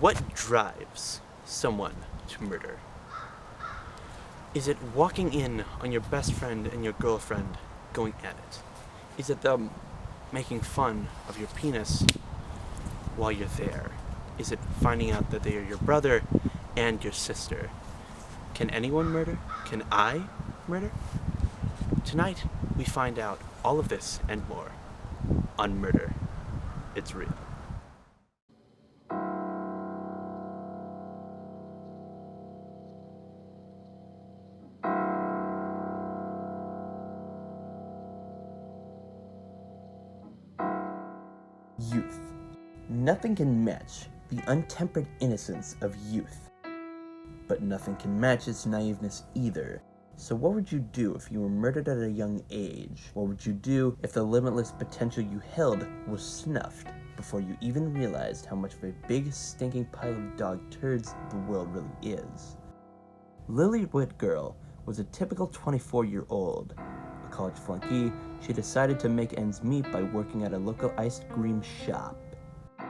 What drives someone to murder? Is it walking in on your best friend and your girlfriend going at it? Is it them making fun of your penis while you're there? Is it finding out that they are your brother and your sister? Can anyone murder? Can I murder? Tonight, we find out all of this and more on Murder, It's Real. Youth. Nothing can match the untempered innocence of youth. But nothing can match its naiveness either. So what would you do if you were murdered at a young age? What would you do if the limitless potential you held was snuffed before you even realized how much of a big stinking pile of dog turds the world really is? Lily Whitgirl was a typical 24-year-old. A college flunky, she decided to make ends meet by working at a local ice cream shop.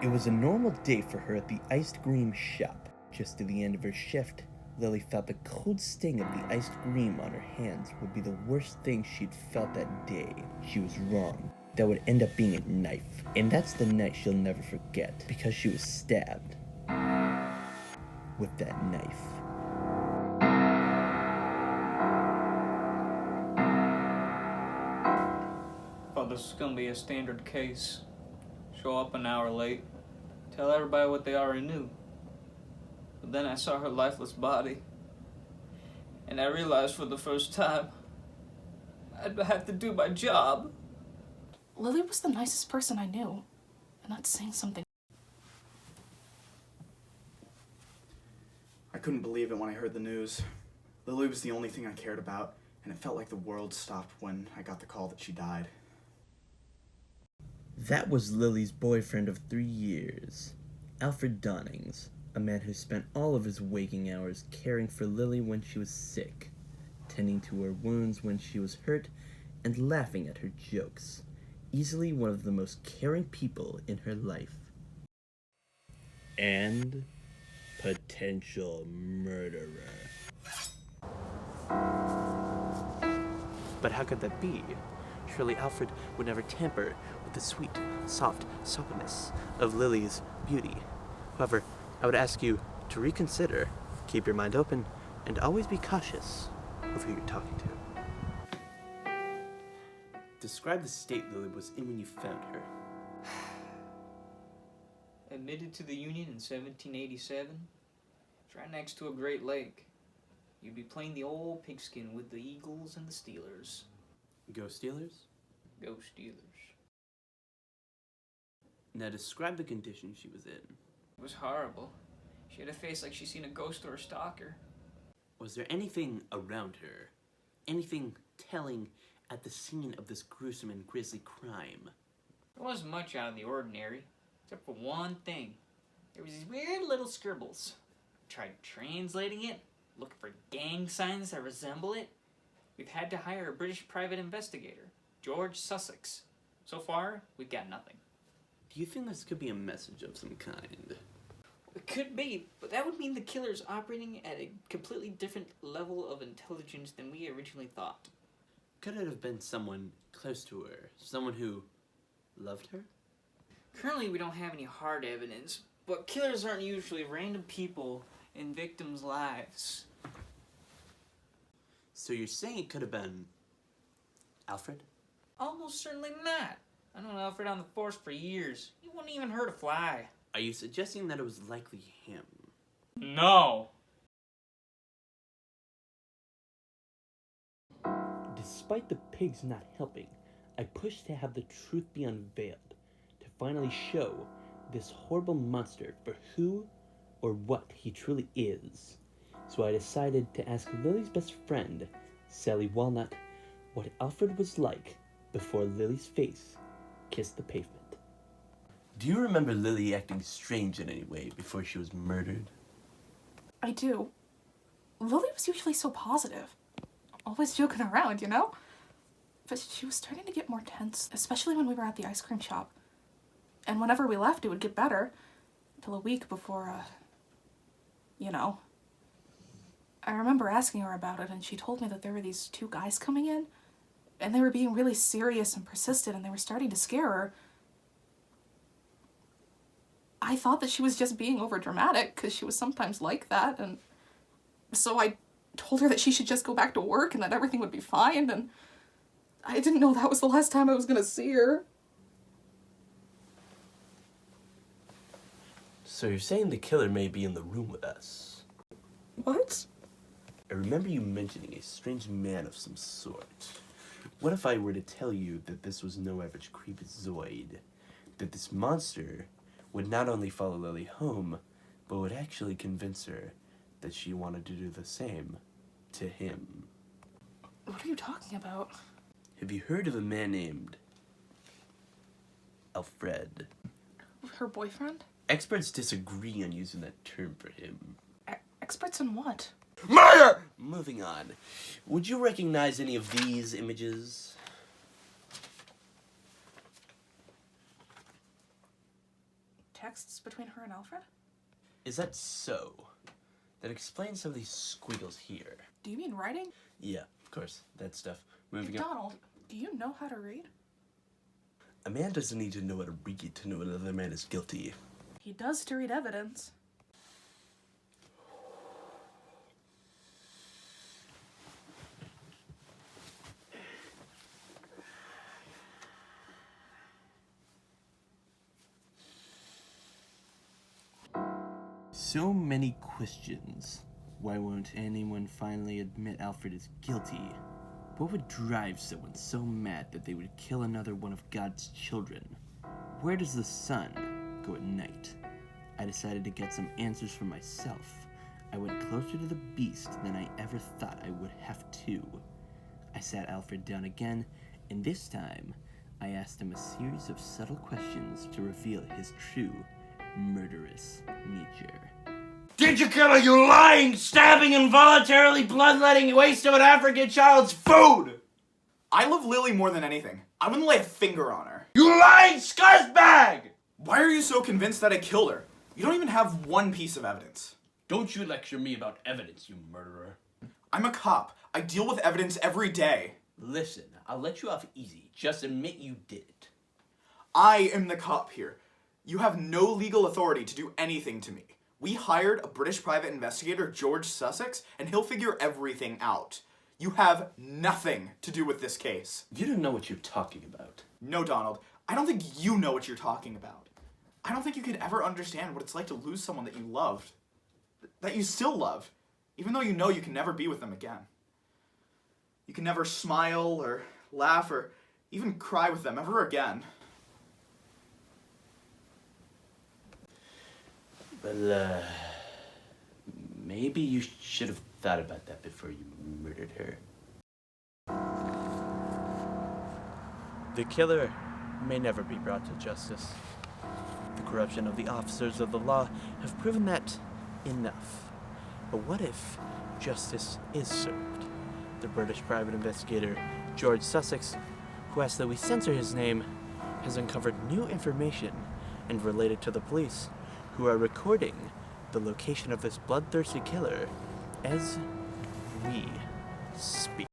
It was a normal day for her at the ice cream shop. Just to the end of her shift, Lily thought the cold sting of the iced cream on her hands would be the worst thing she'd felt that day. She was wrong. That would end up being a knife. And that's the night she'll never forget, because she was stabbed with that knife. Thought this was gonna be a standard case. Show up an hour late, tell everybody what they already knew. But then I saw her lifeless body, and I realized for the first time I'd have to do my job. Lily was the nicest person I knew, and that's saying something. I couldn't believe it when I heard the news. Lily was the only thing I cared about, and it felt like the world stopped when I got the call that she died. That was Lily's boyfriend of 3 years, Alfred Donnings, a man who spent all of his waking hours caring for Lily when she was sick, tending to her wounds when she was hurt, and laughing at her jokes. Easily one of the most caring people in her life. And potential murderer. But how could that be? Surely Alfred would never tamper with the sweet, soft softness of Lily's beauty. However, I would ask you to reconsider, keep your mind open, and always be cautious of who you're talking to. Describe the state Lily was in when you found her. Admitted to the Union in 1787. It's right next to a great lake. You'd be playing the old pigskin with the Eagles and the Steelers. Go Steelers? Go Steelers. Now describe the condition she was in. It was horrible. She had a face like she'd seen a ghost or a stalker. Was there anything around her? Anything telling at the scene of this gruesome and grisly crime? There wasn't much out of the ordinary, except for one thing. There was these weird little scribbles. I tried translating it, looking for gang signs that resemble it. We've had to hire a British private investigator, George Sussex. So far, we've got nothing. Do you think this could be a message of some kind? It could be, but that would mean the killer's operating at a completely different level of intelligence than we originally thought. Could it have been someone close to her? Someone who loved her? Currently, we don't have any hard evidence, but killers aren't usually random people in victims' lives. So you're saying it could have been Alfred? Almost certainly not. I known Alfred on the force for years. He wouldn't even hurt a fly. Are you suggesting that it was likely him? No. Despite the pigs not helping, I pushed to have the truth be unveiled, to finally show this horrible monster for who or what he truly is. So I decided to ask Lily's best friend, Sally Walnut, what Alfred was like before Lily's face kissed the pavement. Do you remember Lily acting strange in any way before she was murdered? I do. Lily was usually so positive. Always joking around, you know? But she was starting to get more tense, especially when we were at the ice cream shop. And whenever we left, it would get better. Until a week before you know. I remember asking her about it, and she told me that there were these two guys coming in, and they were being really serious and persistent, and they were starting to scare her. I thought that she was just being overdramatic, because she was sometimes like that, and so I told her that she should just go back to work and that everything would be fine, and I didn't know that was the last time I was gonna see her. So you're saying the killer may be in the room with us? What? I remember you mentioning a strange man of some sort. What if I were to tell you that this was no average creepazoid? That this monster would not only follow Lily home, but would actually convince her that she wanted to do the same to him. What are you talking about? Have you heard of a man named Alfred? Her boyfriend? Experts disagree on using that term for him. Experts in what? Murder! Moving on. Would you recognize any of these images? Texts between her and Alfred? Is that so? That explains some of these squiggles here. Do you mean writing? Yeah, of course, that stuff. Moving on. Donald, do you know how to read? A man doesn't need to know how to read to know another man is guilty. He does to read evidence. So many questions. Why won't anyone finally admit Alfred is guilty? What would drive someone so mad that they would kill another one of God's children? Where does the sun go at night? I decided to get some answers for myself. I went closer to the beast than I ever thought I would have to. I sat Alfred down again, and this time, I asked him a series of subtle questions to reveal his true, murderous nature. Did you kill her, you lying, stabbing, involuntarily bloodletting waste of an African child's food? I love Lily more than anything. I wouldn't lay a finger on her. You lying scuzzbag! Why are you so convinced that I killed her? You don't even have one piece of evidence. Don't you lecture me about evidence, you murderer. I'm a cop. I deal with evidence every day. Listen, I'll let you off easy. Just admit you did it. I am the cop here. You have no legal authority to do anything to me. We hired a British private investigator, George Sussex, and he'll figure everything out. You have nothing to do with this case. You don't know what you're talking about. No, Donald. I don't think you know what you're talking about. I don't think you could ever understand what it's like to lose someone that you loved. That you still love. Even though you know you can never be with them again. You can never smile or laugh or even cry with them ever again. Well, maybe you should have thought about that before you murdered her. The killer may never be brought to justice. The corruption of the officers of the law have proven that enough. But what if justice is served? The British private investigator, George Sussex, who asked that we censor his name, has uncovered new information and related to the police, who are recording the location of this bloodthirsty killer as we speak.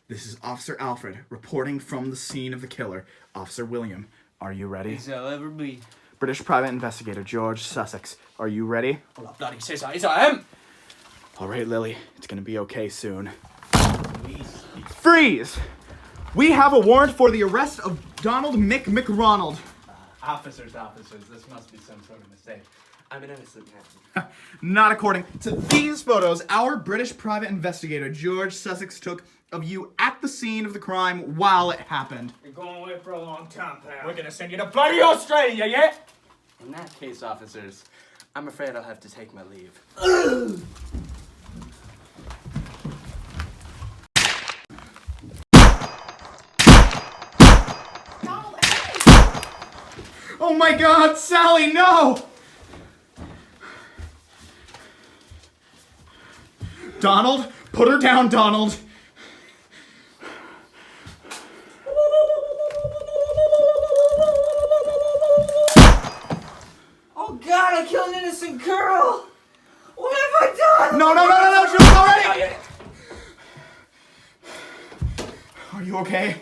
This is Officer Alfred reporting from the scene of the killer. Officer William, are you ready? As I'll ever be. British private investigator George Sussex, are you ready? Well, bloody says I am. All right, Lily, it's gonna be okay soon. Freeze! We have a warrant for the arrest of Donald McRonald. Officers, this must be some sort of mistake. I'm an innocent man. Not according to these photos our British private investigator George Sussex took of you at the scene of the crime while it happened. You're going away for a long time, pal. We're gonna send you to bloody Australia, yeah? In that case, officers, I'm afraid I'll have to take my leave. Oh my God, Sally, no! Donald, put her down, Donald. Oh God, I killed an innocent girl! What have No, Jules, already! Are you okay?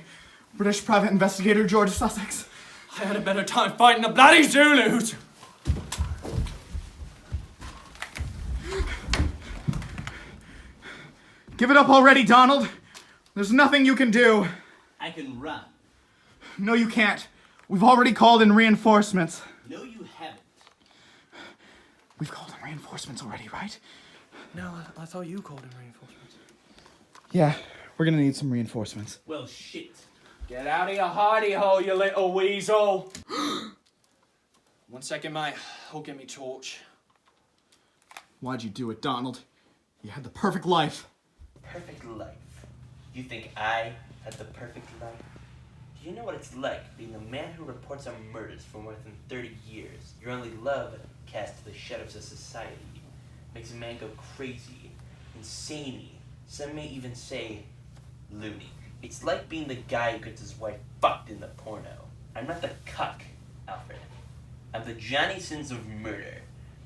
British private investigator George Sussex. I had a better time fighting the bloody Zulus! Give it up already, Donald. There's nothing you can do. I can run. No, you can't. We've already called in reinforcements. No, you haven't. We've called in reinforcements already, right? No, I thought you called in reinforcements. Yeah, we're gonna need some reinforcements. Well, shit. Get out of your hidey hole, you little weasel! 1 second, mate. I'll get me torch. Why'd you do it, Donald? You had the perfect life. Perfect life. You think I had the perfect life? Do you know what it's like being a man who reports on murders for more than 30 years? Your only love cast to the shadows of society makes a man go crazy, insane. Some may even say loony. It's like being the guy who gets his wife fucked in the porno. I'm not the cuck, Alfred. I'm the Johnny Sins of murder,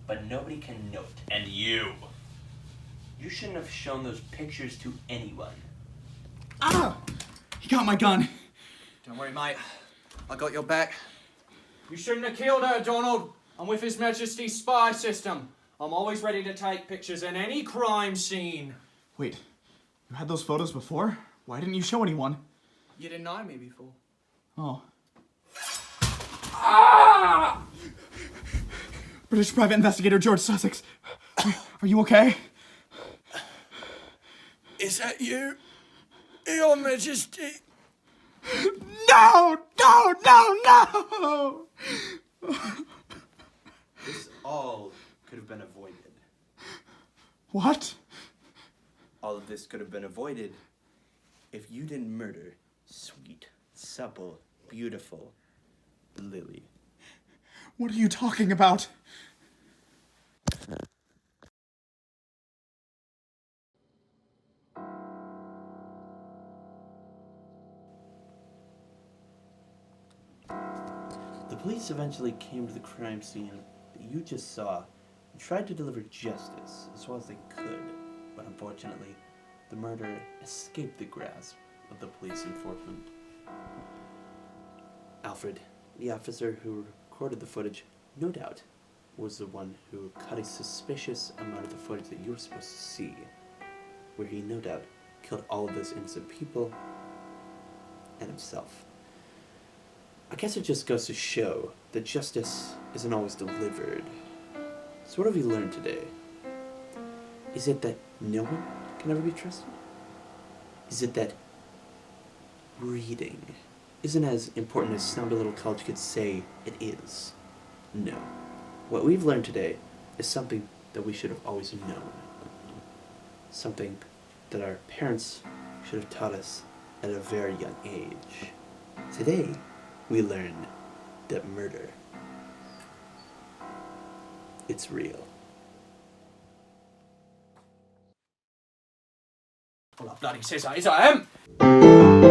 but nobody can know it. And you shouldn't have shown those pictures to anyone. Ah! He got my gun. Don't worry, mate. I got your back. You shouldn't have killed her, Donald. I'm with His Majesty's spy system. I'm always ready to take pictures in any crime scene. Wait, you had those photos before? Why didn't you show anyone? You didn't know me before. Oh. Ah! British private investigator George Sussex. Are you okay? Is that you? Your Majesty? No! This all could have been avoided. What? All of this could have been avoided if you didn't murder sweet, supple, beautiful Lily. What are you talking about? The police eventually came to the crime scene that you just saw and tried to deliver justice as well as they could, but unfortunately, the murderer escaped the grasp of the police enforcement. Alfred, the officer who recorded the footage, no doubt was the one who cut a suspicious amount of the footage that you were supposed to see, where he no doubt killed all of those innocent people and himself. I guess it just goes to show that justice isn't always delivered. So what have we learned today? Is it that no one can ever be trusted? Is it that reading isn't as important as some little college could say it is? No. What we've learned today is something that we should have always known. Something that our parents should have taught us at a very young age. Today, we learn that murder, it's real. Well, I bloody says I am!